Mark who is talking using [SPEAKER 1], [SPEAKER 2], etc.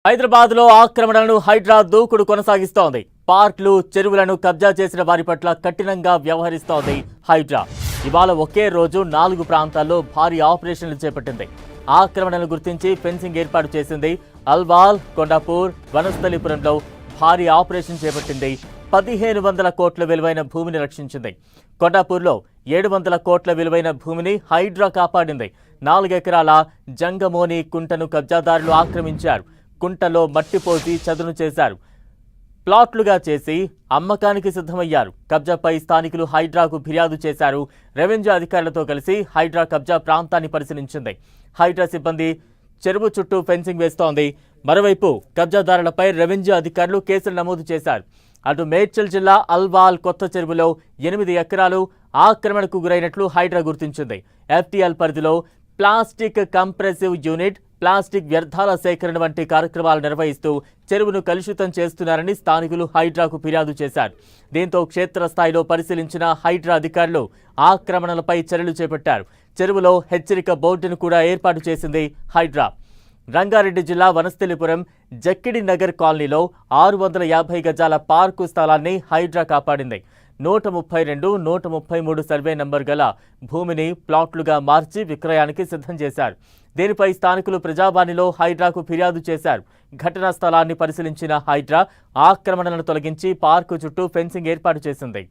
[SPEAKER 1] హైదరాబాద్ లో ఆక్రమణలను హైడ్రా దూకుడు కొనసాగిస్తోంది. పార్కులు, చెరువులను కబ్జా చేసిన వారి పట్ల కఠినంగా వ్యవహరిస్తోంది హైడ్రా. ఇవాళ ఒకే రోజు 4 ప్రాంతాల్లో భారీ ఆపరేషన్లు చేపట్టింది. ఆక్రమణలను గుర్తించి ఫెన్సింగ్ ఏర్పాటు చేసింది. అల్వాల్, కొండాపూర్, వనస్థలిపురంలో భారీ ఆపరేషన్ చేపట్టింది. 1500 కోట్ల విలువైన భూమిని రక్షించింది. కొండాపూర్లో 700 కోట్ల విలువైన భూమిని హైడ్రా కాపాడింది. 4 ఎకరాల జంగమోని కుంటను కబ్జాదారులు ఆక్రమించారు. కుంటలో మట్టి పోసి చదును చేశారు. ప్లాట్లుగా చేసి అమ్మకానికి సిద్ధమయ్యారు. కబ్జాపై స్థానికులు హైడ్రాకు ఫిర్యాదు చేశారు. రెవెన్యూ అధికారులతో కలిసి హైడ్రా కబ్జా ప్రాంతాన్ని పరిశీలించింది. హైడ్రా సిబ్బంది చెరువు చుట్టూ ఫెన్సింగ్ వేస్తోంది. మరోవైపు కబ్జాదారులపై రెవెన్యూ అధికారులు కేసులు నమోదు చేశారు. అటు మేడ్చల్ జిల్లా అల్వాల్ కొత్త చెరువులో 8 ఎకరాలు ఆక్రమణకు గురైనట్లు హైడ్రా గుర్తించింది. ఎఫ్టీఎల్ పరిధిలో ప్లాస్టిక్ కంప్రెసివ్ యూనిట్, ప్లాస్టిక్ వ్యర్థాల సేకరణ వంటి కార్యక్రమాలు నిర్వహిస్తూ చెరువును కలుషితం చేస్తున్నారని స్థానికులు హైడ్రాకు ఫిర్యాదు చేశారు. దీంతో క్షేత్రస్థాయిలో పరిశీలించిన హైడ్రా అధికారులు ఆక్రమణలపై చర్యలు చేపట్టారు. చెరువులో హెచ్చరిక బోర్డును కూడా ఏర్పాటు చేసింది హైడ్రా. రంగారెడ్డి జిల్లా వనస్థలిపురం జక్కిడి నగర్ కాలనీలో 650 గజాల పార్కు స్థలాన్ని హైడ్రా కాపాడింది. 132, 133 సర్వే నంబర్ గల భూమిని ప్లాట్లుగా మార్చి విక్రయానికి సిద్ధం చేశారు. దీనిపై స్థానికులు ప్రజావాణిలో హైడ్రాకు ఫిర్యాదు చేశారు. ఘటనా స్థలాన్ని పరిశీలించిన హైడ్రా ఆక్రమణలను తొలగించి పార్కు చుట్టూ ఫెన్సింగ్ ఏర్పాటు చేసింది.